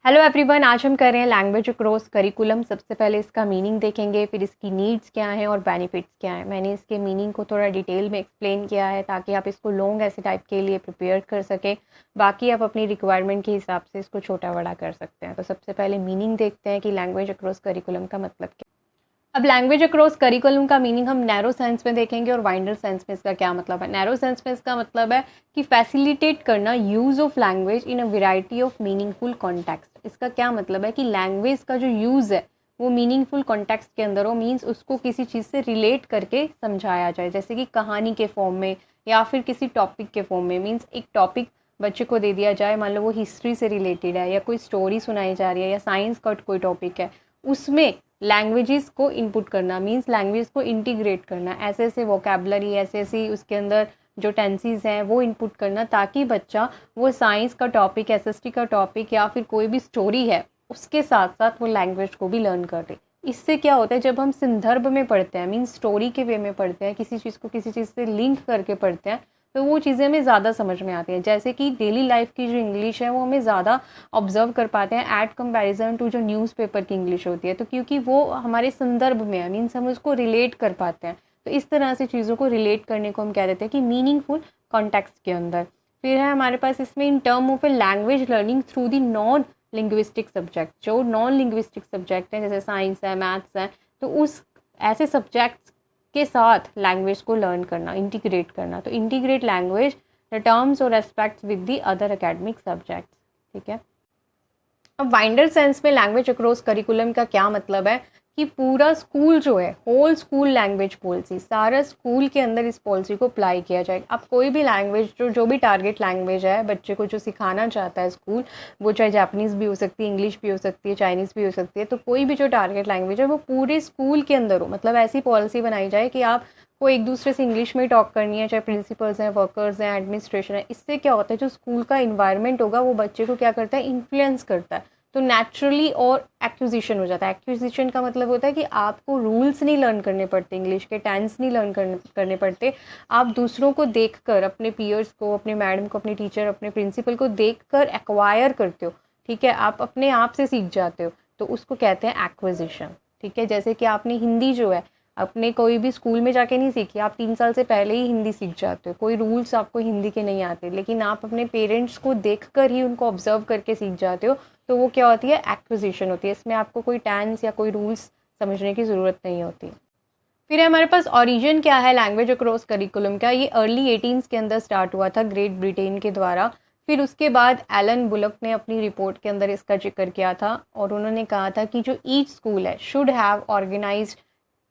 Hello everyone, आज हम कर रहे हैं लैंग्वेज अक्रॉस करिकुलम। सबसे पहले इसका मीनिंग देखेंगे, फिर इसकी नीड्स क्या हैं और बेनिफिट्स क्या हैं। मैंने इसके मीनिंग को थोड़ा डिटेल में एक्सप्लेन किया है ताकि आप इसको लॉन्ग ऐसे टाइप के लिए प्रिपेयर कर सकें। बाकी आप अपनी रिक्वायरमेंट के हिसाब से इसको छोटा बड़ा कर सकते हैं। तो सबसे पहले मीनिंग देखते हैं कि लैंग्वेज अक्रॉस करिकुलम का मतलब क्या। अब लैंग्वेज अक्रॉस करिकुलम का मीनिंग हम नैरो सेंस में देखेंगे और वाइडर सेंस में इसका क्या मतलब है। नैरो सेंस में इसका मतलब है कि फैसिलिटेट करना use of language in a variety of meaningful context. इसका क्या मतलब है कि लैंग्वेज का जो यूज़ है वो मीनिंगफुल कॉन्टेक्स्ट के अंदर हो, मीन्स उसको किसी चीज़ से रिलेट करके समझाया जाए, जैसे कि कहानी के फॉर्म में या फिर किसी टॉपिक के फॉर्म में। मीन्स एक टॉपिक बच्चे को दे दिया जाए, मान लो वो हिस्ट्री से रिलेटेड है या कोई स्टोरी सुनाई जा रही है या साइंस का कोई टॉपिक है, उसमें लैंग्वेजेस को इनपुट करना मींस लैंग्वेज को इंटीग्रेट करना, ऐसे ऐसे वोकेबलरी, ऐसे ऐसी उसके अंदर जो टेंसेस हैं वो इनपुट करना, ताकि बच्चा वो साइंस का टॉपिक, एसएसटी का टॉपिक या फिर कोई भी स्टोरी है उसके साथ साथ वो लैंग्वेज को भी लर्न कर दे। इससे क्या होता है, जब हम संदर्भ में पढ़ते हैं, मीन्स स्टोरी के वे में पढ़ते हैं, किसी चीज़ को किसी चीज़ से लिंक करके पढ़ते हैं, तो वो चीज़ें हमें ज़्यादा समझ में आती हैं। जैसे कि डेली लाइफ की जो इंग्लिश है वो हमें ज़्यादा ऑब्जर्व कर पाते हैं एट कंपैरिजन टू जो न्यूज़पेपर की इंग्लिश होती है, तो क्योंकि वो हमारे संदर्भ में है, मीन्स हम उसको रिलेट कर पाते हैं। तो इस तरह से चीज़ों को रिलेट करने को हम कह देते हैं कि मीनिंगफुल कॉन्टेक्स्ट के अंदर। फिर है हमारे पास इसमें in term of a language learning through the non linguistic subject. जो नॉन लिंग्विस्टिक सब्जेक्ट हैं जैसे साइंस है, मैथ्स है, तो उस ऐसे सब्जेक्ट्स के साथ लैंग्वेज को लर्न करना, इंटीग्रेट करना। तो इंटीग्रेट लैंग्वेज द टर्म्स और aspects with the other academic subjects. ठीक है। अब वाइडर सेंस में लैंग्वेज अक्रॉस करिकुलम का क्या मतलब है कि पूरा स्कूल जो है, होल स्कूल लैंग्वेज पॉलिसी, सारा स्कूल के अंदर इस पॉलिसी को अप्लाई किया जाए। अब कोई भी लैंग्वेज जो भी टारगेट लैंग्वेज है बच्चे को जो सिखाना चाहता है स्कूल, वो चाहे जापानीज़ भी हो सकती है, इंग्लिश भी हो सकती है, चाइनीज़ भी हो सकती है, तो कोई भी जो टारगेट लैंग्वेज है वो पूरे स्कूल के अंदर हो। मतलब ऐसी पॉलिसी बनाई जाए कि आप को एक दूसरे से इंग्लिश में टॉक करनी है, चाहे प्रिंसिपल्स हैं, वर्कर्स हैं, एडमिनिस्ट्रेशन है। इससे क्या होता है, जो स्कूल का इन्वायरमेंट होगा वो बच्चे को क्या करता है, इन्फ्लुएंस करता है। तो नेचुरली और एक्विजिशन हो जाता है। एक्विजिशन का मतलब होता है कि आपको रूल्स नहीं लर्न करने पड़ते, इंग्लिश के टेंस नहीं लर्न करने पड़ते। आप दूसरों को देखकर, अपने पीयर्स को, अपने मैडम को, अपने टीचर, अपने प्रिंसिपल को देखकर एक्वायर करते हो। ठीक है, आप अपने आप से सीख जाते हो, तो उसको कहते हैं एक्विजिशन। ठीक है, जैसे कि आपने हिंदी जो है अपने कोई भी स्कूल में जाके नहीं सीखी, आप 3 साल से पहले ही हिंदी सीख जाते हो। कोई रूल्स आपको हिंदी के नहीं आते, लेकिन आप अपने पेरेंट्स को देखकर ही, उनको ऑब्जर्व करके सीख जाते हो। तो वो क्या होती है, एक्विजिशन होती है। इसमें आपको कोई टेंस या कोई रूल्स समझने की ज़रूरत नहीं होती। फिर हमारे पास ओरिजिन क्या है लैंग्वेज अक्रॉस करिकुलम का। ये अर्ली 18s के अंदर स्टार्ट हुआ था ग्रेट ब्रिटेन के द्वारा। फिर उसके बाद एलन बुलक ने अपनी रिपोर्ट के अंदर इसका जिक्र किया था और उन्होंने कहा था कि जो ईच स्कूल है should have organized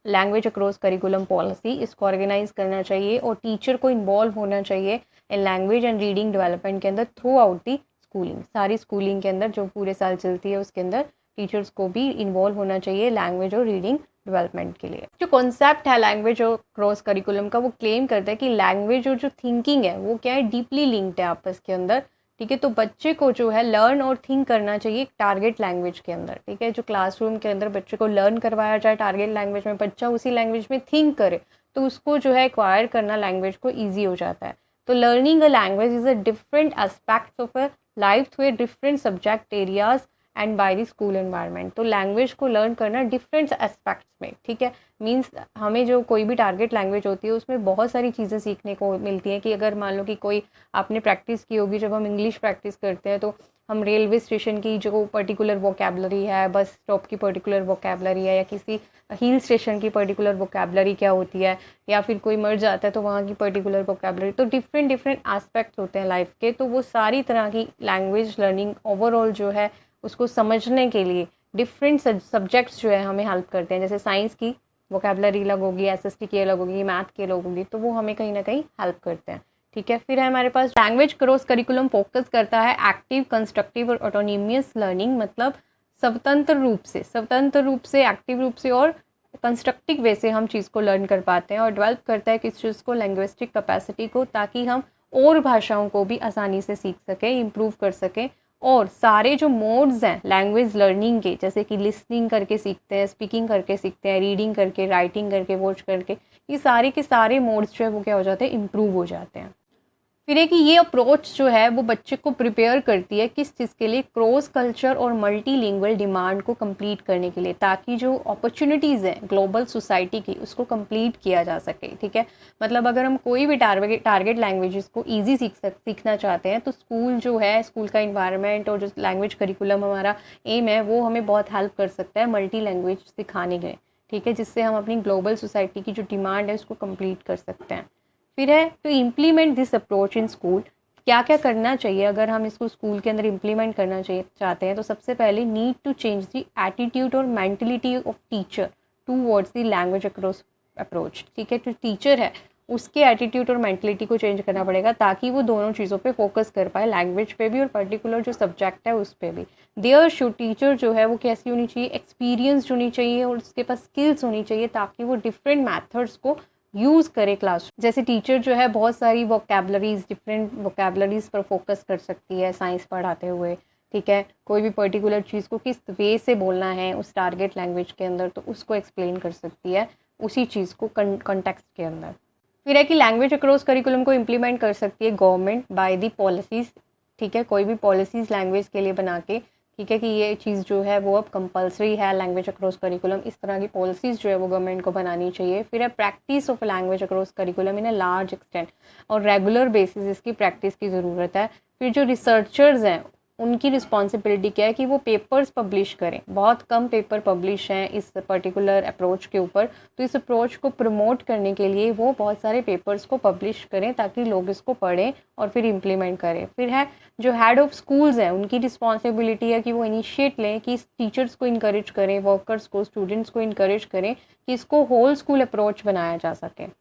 language across curriculum policy. इसको ऑर्गेनाइज करना चाहिए और टीचर को इन्वॉल्व होना चाहिए in language and reading development के अंदर थ्रू आउट दी स्कूलिंग। सारी स्कूलिंग के अंदर जो पूरे साल चलती है उसके अंदर टीचर्स को भी इन्वॉल्व होना चाहिए लैंग्वेज और रीडिंग डेवलपमेंट के लिए। जो कॉन्सेप्ट है लैंग्वेज और क्रॉस करिकुलम का, वो क्लेम करता है कि लैंग्वेज और जो थिंकिंग है वो क्या है, डीपली लिंक्ड है आपस के अंदर। ठीक है, तो बच्चे को जो है लर्न और थिंक करना चाहिए एक टारगेट लैंग्वेज के अंदर। ठीक है, जो क्लासरूम के अंदर बच्चे को लर्न करवाया जाए टारगेट लैंग्वेज में, बच्चा उसी लैंग्वेज में थिंक करे, तो उसको जो है एक्वायर करना लैंग्वेज को ईजी हो जाता है। तो learning a language is a different aspects of a life through a different subject areas and by the school environment. तो लैंग्वेज को लर्न करना डिफरेंट एस्पेक्ट्स में, ठीक है, मीन्स हमें जो कोई भी टारगेट लैंग्वेज होती है उसमें बहुत सारी चीज़ें सीखने को मिलती हैं। कि अगर मान लो कि कोई आपने प्रैक्टिस की होगी, जब हम इंग्लिश प्रैक्टिस करते हैं तो हम रेलवे स्टेशन की जो पर्टिकुलर वोकेबलरी है, बस स्टॉप की पर्टिकुलर वोकेबलरी है, या किसी हिल स्टेशन की पर्टिकुलर वोकेबलरी क्या होती है, या फिर कोई मर जाता है तो वहाँ की पर्टिकुलर वोकेबलरी, तो डिफरेंट डिफरेंट एस्पेक्ट्स होते हैं लाइफ के। तो वो सारी तरह की लैंग्वेज लर्निंग ओवरऑल जो है उसको समझने के लिए डिफरेंट सब्जेक्ट्स जो है हमें हेल्प करते हैं। जैसे साइंस की वोकेबलरी अलग होगी, एसएसटी की अलग होगी, मैथ की अलग होगी, तो वो हमें कहीं ना कहीं हेल्प करते हैं। ठीक है, फिर है हमारे पास लैंग्वेज क्रॉस करिकुलम फोकस करता है एक्टिव, कंस्ट्रक्टिव और ऑटोनोमियस लर्निंग। मतलब स्वतंत्र रूप से, एक्टिव रूप से और कंस्ट्रक्टिव वे से हम चीज़ को लर्न कर पाते हैं। और डेवलप करता है किस चीज़ को, लैंग्विस्टिक कैपेसिटी को, ताकि हम और भाषाओं को भी आसानी से सीख सकें, इम्प्रूव कर सकें। और सारे जो मोड्स हैं लैंग्वेज लर्निंग के, जैसे कि लिसनिंग करके सीखते हैं, स्पीकिंग करके सीखते हैं, रीडिंग करके, राइटिंग करके, वॉच करके, ये सारे के सारे मोड्स जो है वो क्या हो जाते हैं, इम्प्रूव हो जाते हैं। फिर है कि ये अप्रोच जो है वो बच्चे को प्रिपेयर करती है किस चीज़ के लिए, क्रॉस कल्चर और मल्टीलिंगुअल डिमांड को कंप्लीट करने के लिए, ताकि जो अपॉर्चुनिटीज़ हैं ग्लोबल सोसाइटी की उसको कंप्लीट किया जा सके। ठीक है, मतलब अगर हम कोई भी टारगेट लैंग्वेजेस को ईजी सीखना चाहते हैं तो स्कूल जो है, स्कूल का इन्वायरमेंट और जो लैंग्वेज करिकुलम हमारा एम है वो हमें बहुत हेल्प कर सकता है मल्टी लैंग्वेज सिखाने के। ठीक है, जिससे हम अपनी ग्लोबल सोसाइटी की जो डिमांड है उसको कंप्लीट कर सकते हैं। फिर है to implement this approach in school, क्या क्या करना चाहिए अगर हम इसको स्कूल के अंदर इम्प्लीमेंट करना चाहते हैं। तो सबसे पहले need to change the attitude और mentality of teacher towards the language across approach. ठीक है, जो टीचर है उसके एटीट्यूड और मेंटलिटी को चेंज करना पड़ेगा ताकि वो दोनों चीज़ों पे फोकस कर पाए, लैंग्वेज पे भी और पर्टिकुलर जो सब्जेक्ट है उस पर भी। देयर शुड, टीचर जो है वो कैसी होनी चाहिए, एक्सपीरियंस्ड होनी चाहिए और उसके पास स्किल्स होनी चाहिए ताकि वो डिफरेंट मैथड्स को यूज़ करे क्लास। जैसे टीचर जो है बहुत सारी वोकेबलरीज, डिफरेंट वोकेबलरीज पर फोकस कर सकती है साइंस पढ़ाते हुए। ठीक है, कोई भी पर्टिकुलर चीज़ को किस वे से बोलना है उस टारगेट लैंग्वेज के अंदर तो उसको एक्सप्लेन कर सकती है उसी चीज़ को कॉन्टेक्स्ट के अंदर। फिर है कि लैंग्वेज अक्रॉस करिकुलम को इम्प्लीमेंट कर सकती है गवर्नमेंट बाय दी पॉलिसीज़। ठीक है, कोई भी पॉलिसीज़ लैंग्वेज के लिए बना के, ठीक है, कि ये चीज़ जो है वो अब कंपलसरी है लैंग्वेज अक्रॉस करिकुलम, इस तरह की पॉलिसीज़ जो है वो गवर्नमेंट को बनानी चाहिए। फिर है practice of language across curriculum in a large extent, और रेगुलर बेसिस इसकी प्रैक्टिस की ज़रूरत है। फिर जो रिसर्चर्स हैं उनकी रिस्पॉन्सिबिलिटी क्या है कि वो पेपर्स पब्लिश करें। बहुत कम पेपर पब्लिश हैं इस पर्टिकुलर अप्रोच के ऊपर, तो इस अप्रोच को प्रमोट करने के लिए वो बहुत सारे पेपर्स को पब्लिश करें ताकि लोग इसको पढ़ें और फिर इम्प्लीमेंट करें। फिर है जो हेड ऑफ़ स्कूल्स हैं उनकी रिस्पॉन्सिबिलिटी है कि वो इनिशिएट लें कि टीचर्स को इनकरेज करें, वर्कर्स को, स्टूडेंट्स को इनकरेज करें कि इसको होल स्कूल अप्रोच बनाया जा सके।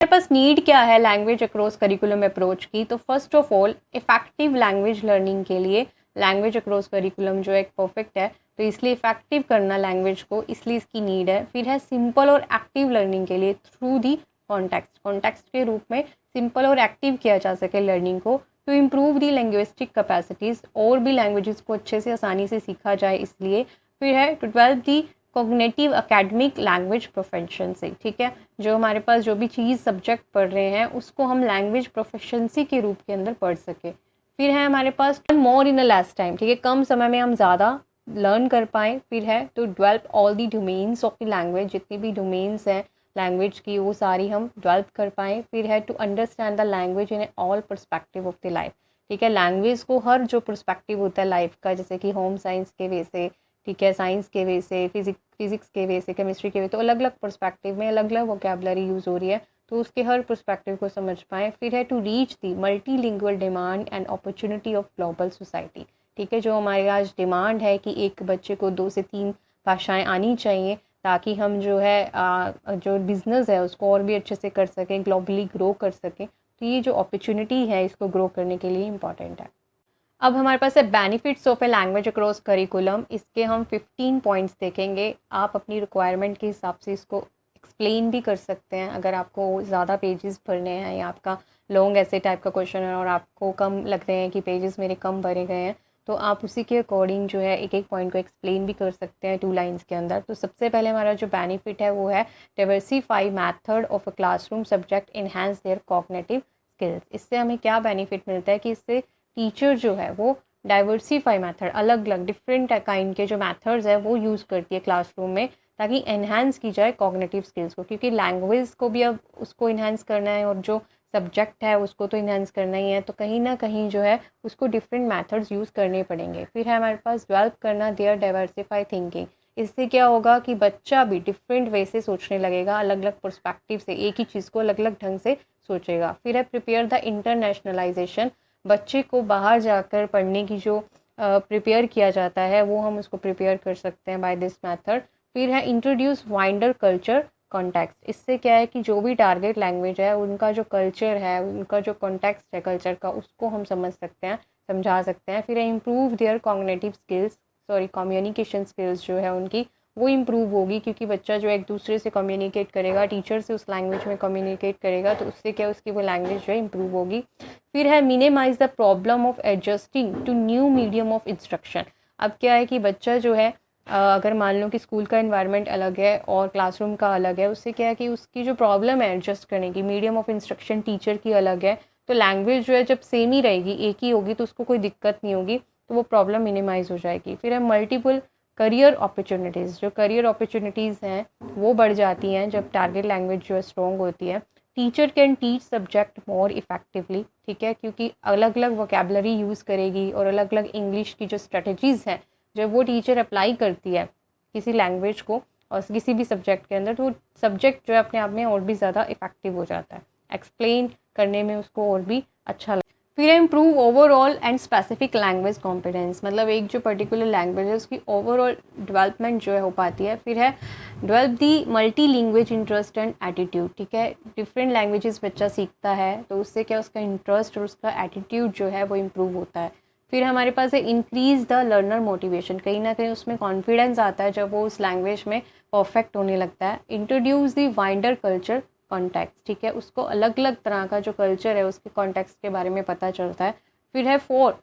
हमारे पास नीड क्या है लैंग्वेज अक्रॉस करिकुलम अप्रोच की, तो first of all effective language learning के लिए लैंग्वेज अक्रॉस करिकुलम जो एक परफेक्ट है, तो इसलिए इफेक्टिव करना लैंग्वेज को, इसलिए इसकी नीड है। फिर है सिंपल और एक्टिव लर्निंग के लिए थ्रू दी कॉन्टेक्स्ट के रूप में सिंपल और एक्टिव किया जा सके लर्निंग को, to improve the linguistic capacities, और भी लैंग्वेजेस को अच्छे से आसानी से सीखा जाए इसलिए। फिर है to develop the cognitive academic language proficiency. ठीक है, जो हमारे पास जो भी चीज़ सब्जेक्ट पढ़ रहे हैं उसको हम लैंग्वेज प्रोफेशंसी के रूप के अंदर पढ़ सके। फिर है हमारे पास मोर इन अ लेस टाइम। ठीक है, कम समय में हम ज़्यादा लर्न कर पाएँ। फिर है to develop all the domains of the language, जितनी भी डोमेन्स हैं लैंग्वेज की वो सारी हम डेवलप कर पाएँ। फिर है to understand the language in all perspective of the life. ठीक है, लैंग्वेज को हर जो पर्सपेक्टिव होता है लाइफ का, जैसे कि होम साइंस के वे से, ठीक है, साइंस के वे से, फिजिक्स के वे से, केमिस्ट्री के वे, तो अलग अलग पर्सपेक्टिव में अलग अलग वोकेबलरी यूज़ हो रही है, तो उसके हर पर्सपेक्टिव को समझ पाएँ। फिर है to reach the multilingual demand and opportunity of global society. ठीक है, जो हमारे आज डिमांड है कि एक बच्चे को 2 से 3 भाषाएं आनी चाहिए ताकि हम जो है जो बिज़नेस है उसको और भी अच्छे से कर सकें, ग्लोबली ग्रो कर सकें। तो ये जो अपॉर्चुनिटी है इसको ग्रो करने के लिए इम्पॉर्टेंट है। अब हमारे पास है benefits of a language across curriculum. इसके हम 15 पॉइंट्स देखेंगे। आप अपनी रिक्वायरमेंट के हिसाब से इसको एक्सप्लेन भी कर सकते हैं। अगर आपको ज़्यादा पेजेस भरने हैं या आपका लॉन्ग ऐसे टाइप का क्वेश्चन है और आपको कम लग रहे हैं कि पेजेस मेरे कम भरे गए हैं, तो आप उसी के अकॉर्डिंग जो है एक एक पॉइंट को एक्सप्लेन भी कर सकते हैं 2 लाइन्स के अंदर। तो सबसे पहले हमारा जो बेनिफिट है वो है diversify method of a classroom subject enhance their cognitive skills. इससे हमें क्या बेनिफिट मिलता है कि इससे टीचर जो है वो डाइवर्सिफाई मेथड, अलग अलग डिफरेंट काइंड के जो मेथड्स है वो यूज़ करती है क्लासरूम में ताकि एनहांस की जाए कॉग्निटिव स्किल्स को, क्योंकि लैंग्वेज को भी अब उसको इन्हांस करना है और जो सब्जेक्ट है उसको तो इन्हांस करना ही है, तो कहीं ना कहीं जो है उसको डिफरेंट मेथड्स यूज़ करने पड़ेंगे। फिर है हमारे पास डेवलप करना देयर डाइवर्सिफाई थिंकिंग। इससे क्या होगा कि बच्चा भी डिफरेंट वे से सोचने लगेगा, अलग अलग पर्सपेक्टिव से एक ही चीज़ को अलग अलग ढंग से सोचेगा। फिर है प्रिपेयर द इंटरनेशनलाइजेशन। बच्चे को बाहर जाकर पढ़ने की जो प्रिपेयर किया जाता है वो हम उसको प्रिपेयर कर सकते हैं बाय दिस मेथड। फिर है इंट्रोड्यूस वाइडर कल्चर कॉन्टेक्स्ट। इससे क्या है कि जो भी टारगेट लैंग्वेज है उनका जो कल्चर है, उनका जो कॉन्टेक्स्ट है कल्चर का, उसको हम समझ सकते हैं, समझा सकते हैं। फिर है improve their cognitive skills, communication skills जो है उनकी वो इम्प्रूव होगी, क्योंकि बच्चा जो एक दूसरे से कम्युनिकेट करेगा, टीचर से उस लैंग्वेज में कम्युनिकेट करेगा, तो उससे क्या उसकी वो लैंग्वेज जो है इम्प्रूव होगी। फिर है minimise the problem of adjusting to new medium of instruction. अब क्या है कि बच्चा जो है अगर मान लो कि स्कूल का एनवायरनमेंट अलग है और क्लासरूम का अलग है, उससे क्या है कि उसकी जो प्रॉब्लम है एडजस्ट करने की, मीडियम ऑफ इंस्ट्रक्शन टीचर की अलग है, तो लैंग्वेज जो है जब सेम ही रहेगी, एक ही होगी, तो उसको कोई दिक्कत नहीं होगी, तो वो प्रॉब्लम मिनिमाइज़ हो जाएगी। फिर है मल्टीपल करियर अपॉर्चुनिटीज़। जो करियर अपॉर्चुनिटीज़ हैं वो बढ़ जाती हैं जब टारगेट लैंग्वेज जो है स्ट्रॉन्ग होती है। Teacher can teach subject more effectively, ठीक है, क्योंकि अलग अलग वोकेबलरी यूज़ करेगी और अलग अलग इंग्लिश की जो स्ट्रेटजीज़ हैं जब वो टीचर अप्लाई करती है किसी लैंग्वेज को और किसी भी सब्जेक्ट के अंदर, तो वो सब्जेक्ट जो है अपने आप में और भी ज़्यादा इफ़ेक्टिव हो जाता है, एक्सप्लेन करने में उसको और भी अच्छा लगता है। फिर improve overall and specific language competence, मतलब एक जो पर्टिकुलर लैंग्वेज है उसकी ओवरऑल डेवलपमेंट जो है हो पाती है। फिर है develop the multi language interest and attitude, ठीक है, डिफरेंट लैंग्वेजेस बच्चा सीखता है तो उससे क्या उसका इंटरेस्ट और उसका एटीट्यूड जो है वो इम्प्रूव होता है। फिर हमारे पास है इंक्रीज द लर्नर मोटिवेशन, कहीं ना कहीं उसमें कॉन्फिडेंस आता है जब वो उस लैंग्वेज में परफेक्ट होने लगता है। Introduce the wider culture context, ठीक है, उसको अलग अलग तरह का जो कल्चर है उसके कॉन्टेक्स्ट के बारे में पता चलता है। फिर है 4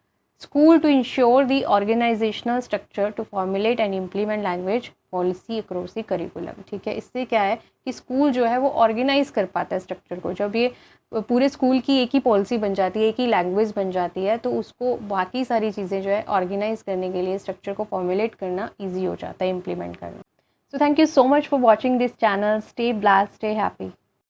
school to ensure the organisational structure to formulate and implement language policy across the curriculum, ठीक है, इससे क्या है कि स्कूल जो है वो ऑर्गेनाइज कर पाता है स्ट्रक्चर को। जब ये पूरे स्कूल की एक ही पॉलिसी बन जाती है, एक ही लैंग्वेज बन जाती है, तो उसको बाकी सारी चीज़ें जो है ऑर्गेनाइज करने के लिए स्ट्रक्चर को फॉर्मुलेट करना ईजी हो जाता है, इम्प्लीमेंट करना। So thank you so much for watching this channel. Stay blessed, stay happy.